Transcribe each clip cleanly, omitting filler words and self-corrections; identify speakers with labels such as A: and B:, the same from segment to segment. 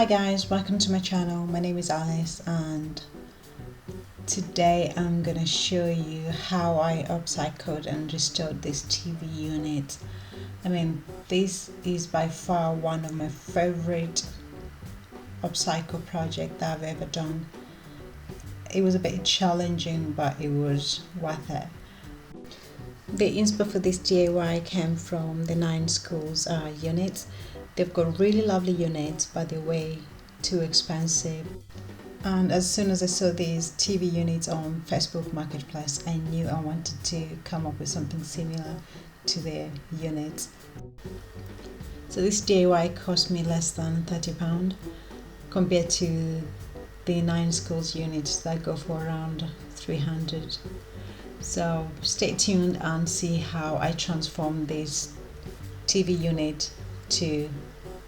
A: Hi guys, welcome to my channel. My name is Alice and today I'm gonna show you how I upcycled and restored this TV unit. This is by far one of my favorite upcycle project that I've ever done. It was a bit challenging, but it was worth it. The inspo for this DIY came from the 9 schools units. They've got really lovely units, but they're way too expensive. And as soon as I saw these TV units on Facebook Marketplace, I knew I wanted to come up with something similar to their units. So this DIY cost me less than £30 compared to the 9 schools units that go for around 300. So stay tuned and see how I transform this TV unit to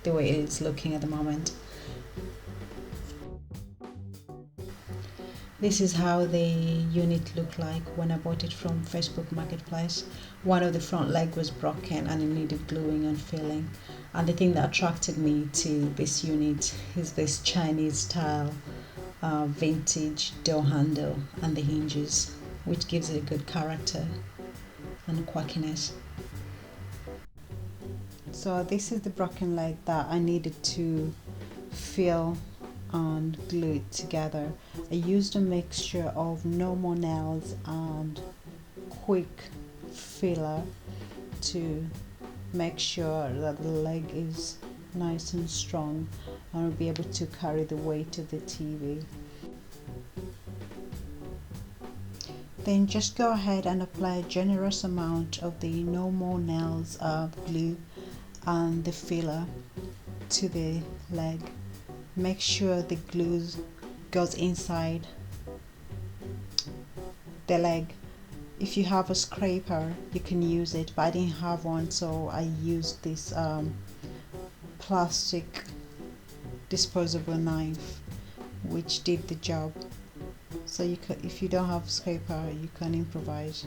A: the way it is looking at the moment. This is how the unit looked like when I bought it from Facebook Marketplace. One of the front leg was broken and it needed gluing and filling. And the thing that attracted me to this unit is this Chinese style vintage door handle and the hinges, which gives it a good character and quirkiness. So this is the broken leg that I needed to fill and glue it together. I used a mixture of no more nails and quick filler to make sure that the leg is nice and strong and will be able to carry the weight of the TV. Then just go ahead and apply a generous amount of the no more nails glue and the filler to the leg. Make sure the glue goes inside the leg. If you have a scraper, you can use it, but I didn't have one, so I used this plastic disposable knife, which did the job. So if you don't have a scraper, you can improvise.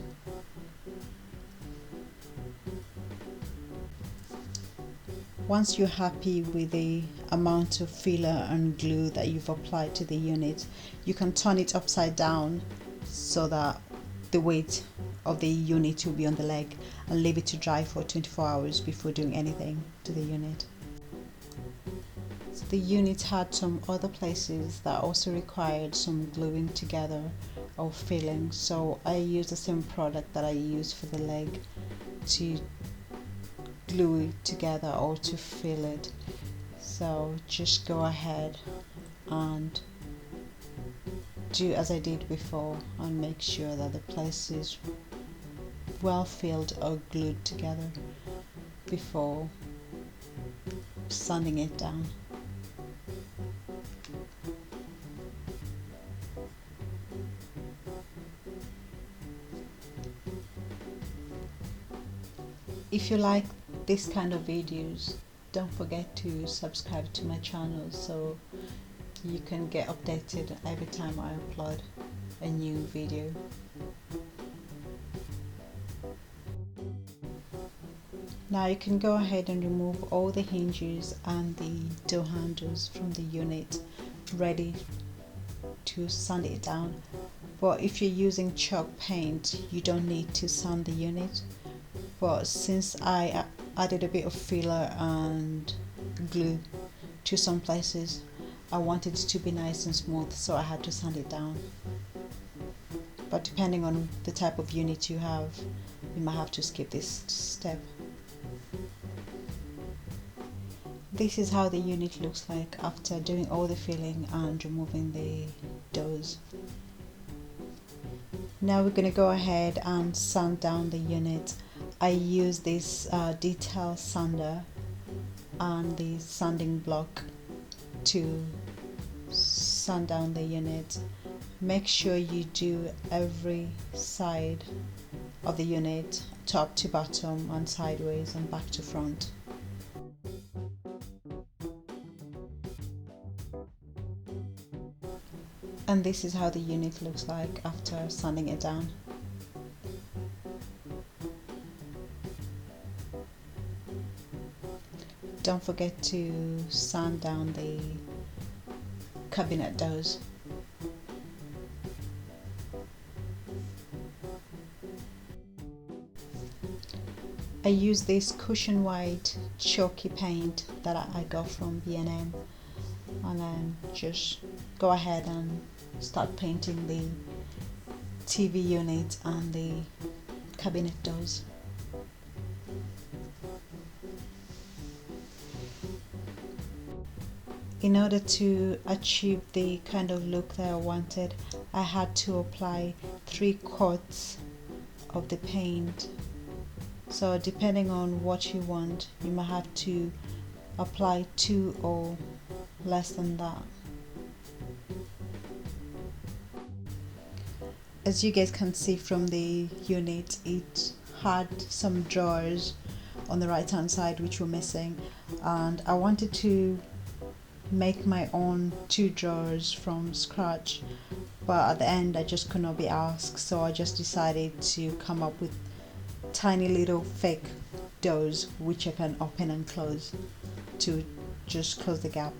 A: Once you're happy with the amount of filler and glue that you've applied to the unit, you can turn it upside down so that the weight of the unit will be on the leg, and leave it to dry for 24 hours before doing anything to the unit. So the unit had some other places that also required some gluing together or filling, so I used the same product that I used for the leg to glue it together or to fill it. So just go ahead and do as I did before and make sure that the place is well filled or glued together before sanding it down. If you like this kind of videos, don't forget to subscribe to my channel so you can get updated every time I upload a new video. Now you can go ahead and remove all the hinges and the door handles from the unit, ready to sand it down. But if you're using chalk paint, you don't need to sand the unit. But since I added a bit of filler and glue to some places, I wanted it to be nice and smooth, so I had to sand it down. But depending on the type of unit you have, you might have to skip this step. This is how the unit looks like after doing all the filling and removing the doors. Now we're going to go ahead and sand down the unit. I use this detail sander and the sanding block to sand down the unit. Make sure you do every side of the unit, top to bottom and sideways and back to front. And this is how the unit looks like after sanding it down. Don't forget to sand down the cabinet does. I use this cushion white chalky paint that I got from B&M, and then just go ahead and start painting the TV unit and the cabinet doors. In order to achieve the kind of look that I wanted, I had to apply 3 coats of the paint. So depending on what you want, you might have to apply 2 or less than that. As you guys can see from the unit, it had some drawers on the right hand side which were missing, and I wanted to make my own 2 drawers from scratch, but at the end I just could not be asked, so I just decided to come up with tiny little fake doors which I can open and close to just close the gap.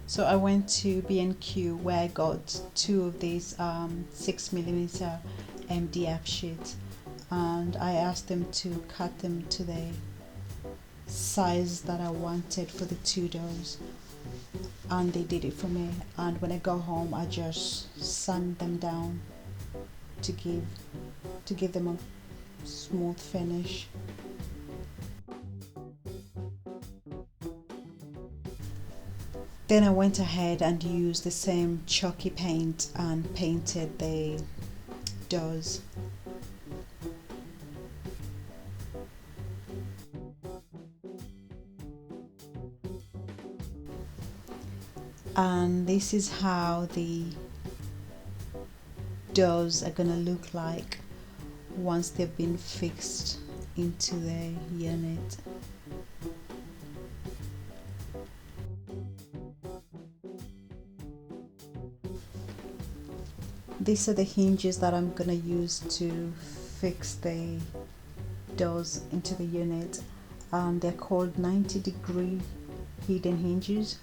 A: So I went to B&Q where I got 2 of these 6mm MDF sheets, and I asked them to cut them to the size that I wanted for the 2 doors, and they did it for me. And when I got home, I just sanded them down to give them a smooth finish. Then I went ahead and used the same chalky paint and painted the doors. And this is how the doors are gonna look like once they've been fixed into the unit. These are the hinges that I'm gonna use to fix the doors into the unit, and they're called 90-degree hidden hinges,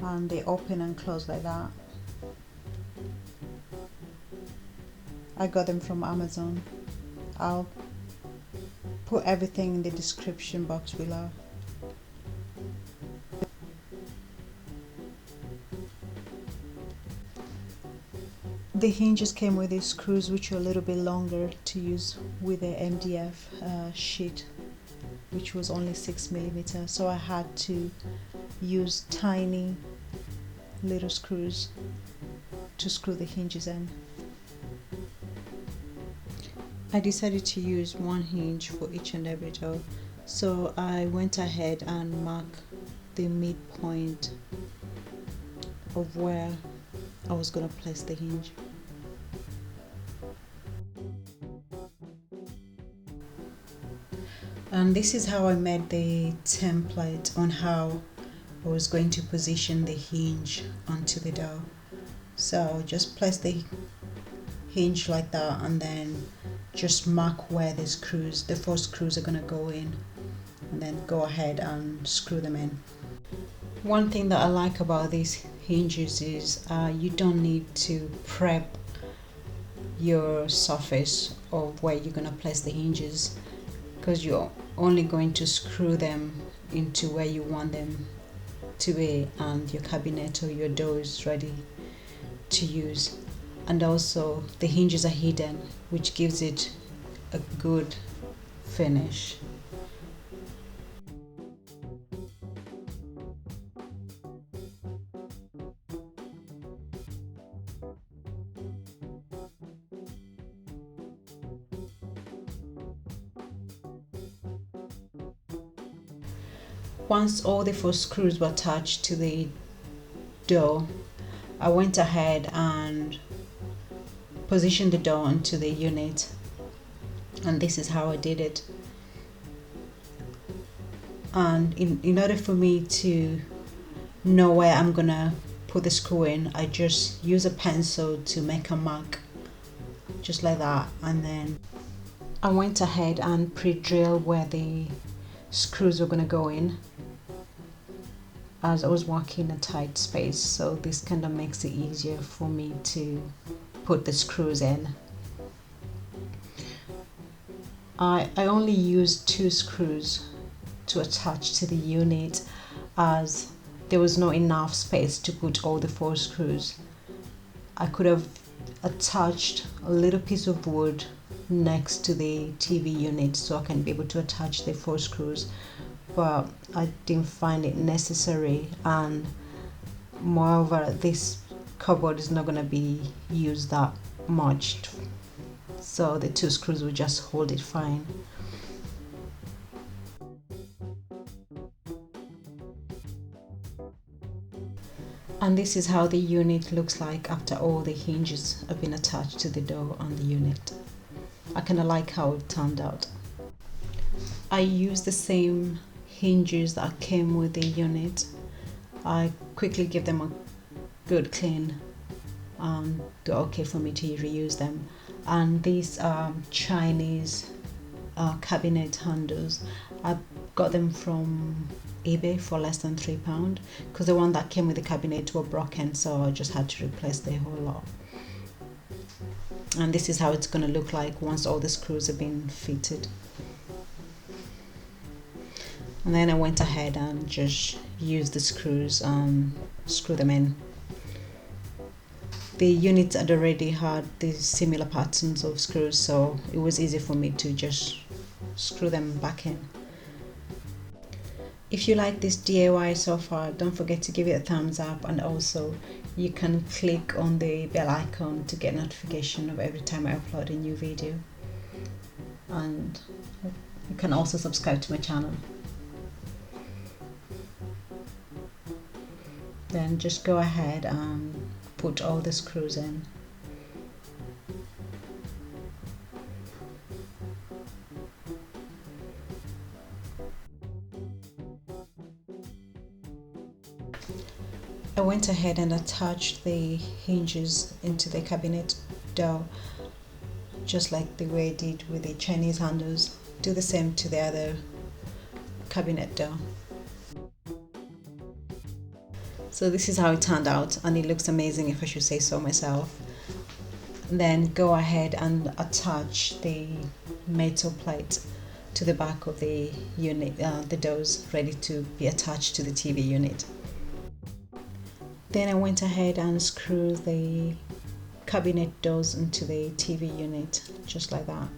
A: and they open and close like that. I got them from Amazon. I'll put everything in the description box below. The hinges came with these screws which are a little bit longer to use with the MDF sheet, which was only 6mm, so I had to use tiny little screws to screw the hinges in. I decided to use 1 hinge for each and every door, so I went ahead and marked the midpoint of where I was going to place the hinge. And this is how I made the template on how I was going to position the hinge onto the door. So just place the hinge like that, and then just mark where the screws, the 4 screws are going to go in, and then go ahead and screw them in. One thing that I like about these hinges is you don't need to prep your surface of where you're going to place the hinges, because you're only going to screw them into where you want them to be, and your cabinet or your door is ready to use. And also the hinges are hidden, which gives it a good finish. Once all the 4 screws were attached to the door, I went ahead and positioned the door onto the unit, and this is how I did it. And in order for me to know where I'm gonna put the screw in, I just use a pencil to make a mark, just like that, and then I went ahead and pre-drilled where the screws were gonna go in. as I was working in a tight space, so this kind of makes it easier for me to put the screws in. I only used 2 screws to attach to the unit as there was not enough space to put all the 4 screws. I could have attached a little piece of wood next to the TV unit so I can be able to attach the 4 screws, but I didn't find it necessary, and moreover this cupboard is not going to be used that much, so the 2 screws will just hold it fine. And this is how the unit looks like after all the hinges have been attached to the door on the unit. I kind of like how it turned out. I used the same hinges that came with the unit. I quickly give them a good clean and they're okay for me to reuse them. And these Chinese cabinet handles, I got them from eBay for less than £3 because the one that came with the cabinet were broken, so I just had to replace the whole lot. And this is how it's going to look like once all the screws have been fitted. And then I went ahead and just used the screws and screw them in. The units had already had the similar patterns of screws, so it was easy for me to just screw them back in. If you like this DIY so far, don't forget to give it a thumbs up, and also you can click on the bell icon to get notification of every time I upload a new video, and you can also subscribe to my channel. Then just go ahead and put all the screws in. I went ahead and attached the hinges into the cabinet door just like the way I did with the Chinese handles. Do the same to the other cabinet door. So this is how it turned out, and it looks amazing if I should say so myself. Then go ahead and attach the metal plate to the back of the unit, the doors ready to be attached to the TV unit. Then I went ahead and screwed the cabinet doors into the TV unit, just like that.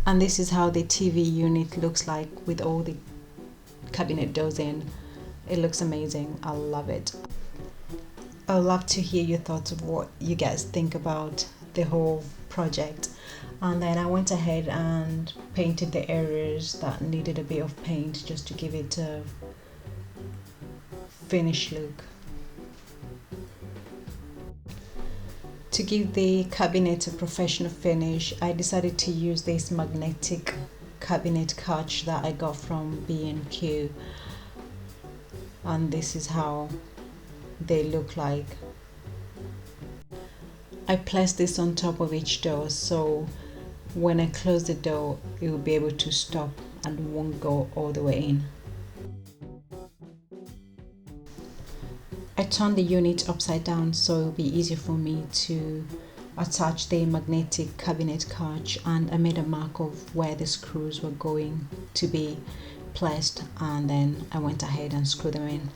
A: And this is how the TV unit looks like with all the cabinet doors in. It looks amazing. I love it. I'd love to hear your thoughts of what you guys think about the whole project. And then I went ahead and painted the areas that needed a bit of paint just to give it a finished look. To give the cabinet a professional finish, I decided to use this magnetic cabinet catch that I got from B&Q, and this is how they look like. I placed this on top of each door, so when I close the door it will be able to stop and won't go all the way in. I turned the unit upside down so it will be easier for me to attach the magnetic cabinet catch, and I made a mark of where the screws were going to be placed, and then I went ahead and screwed them in.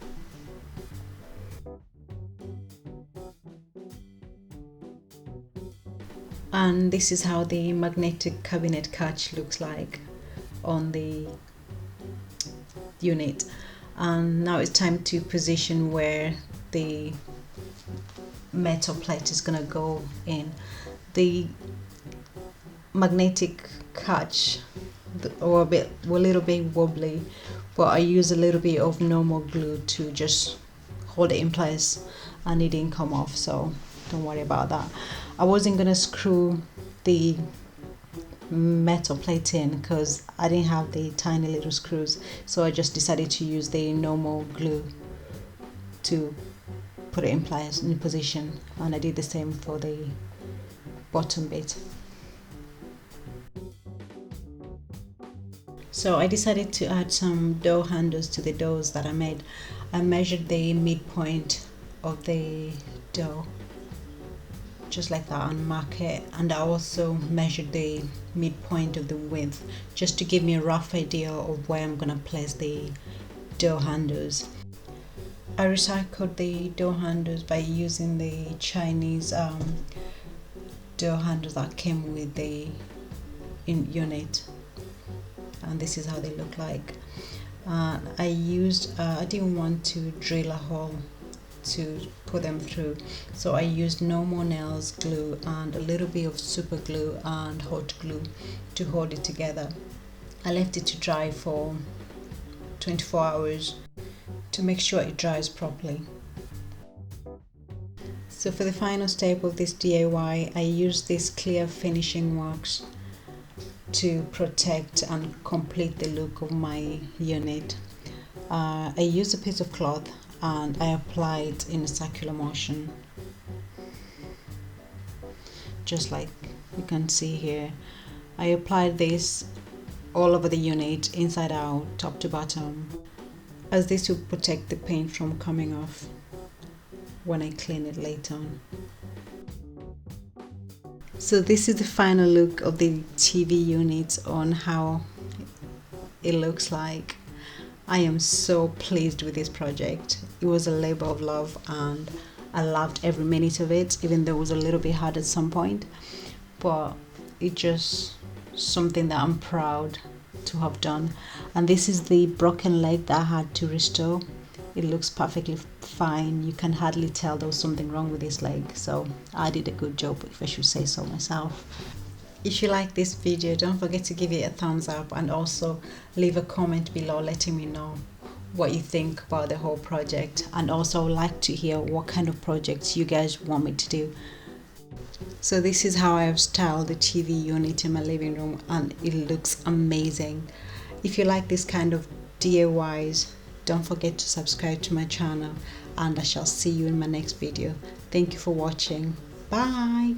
A: And this is how the magnetic cabinet catch looks like on the unit. And now it's time to position where the metal plate is gonna go in. The magnetic catch were a little bit wobbly, but I used a little bit of normal glue to just hold it in place, and it didn't come off, so don't worry about that. I wasn't gonna screw the metal plate in because I didn't have the tiny little screws, so I just decided to use the normal glue to put it in place, in position, and I did the same for the bottom bit. So I decided to add some door handles to the doors that I made. I measured the midpoint of the door just like that and mark it, and I also measured the midpoint of the width just to give me a rough idea of where I'm gonna place the door handles. I recycled the door handles by using the Chinese door handles that came with the unit, and this is how they look like. I didn't want to drill a hole to put them through, so I used no more nails, glue, and a little bit of super glue and hot glue to hold it together. I left it to dry for 24 hours to make sure it dries properly. So for the final step of this DIY, I used this clear finishing wax to protect and complete the look of my unit. I used a piece of cloth and I applied in a circular motion, just like you can see here. I applied this all over the unit, inside out, top to bottom, as this will protect the paint from coming off when I clean it later on. So this is the final look of the TV unit on how it looks like. I am so pleased with this project. It was a labor of love and I loved every minute of it, even though it was a little bit hard at some point, but it just something that I'm proud to have done. And this is the broken leg that I had to restore. It looks perfectly fine. You can hardly tell there was something wrong with this leg, so I did a good job, if I should say so myself. If you like this video, don't forget to give it a thumbs up and also leave a comment below letting me know what you think about the whole project, and also I would like to hear what kind of projects you guys want me to do. So this is how I have styled the TV unit in my living room and it looks amazing. If you like this kind of DIYs, don't forget to subscribe to my channel and I shall see you in my next video. Thank you for watching. Bye.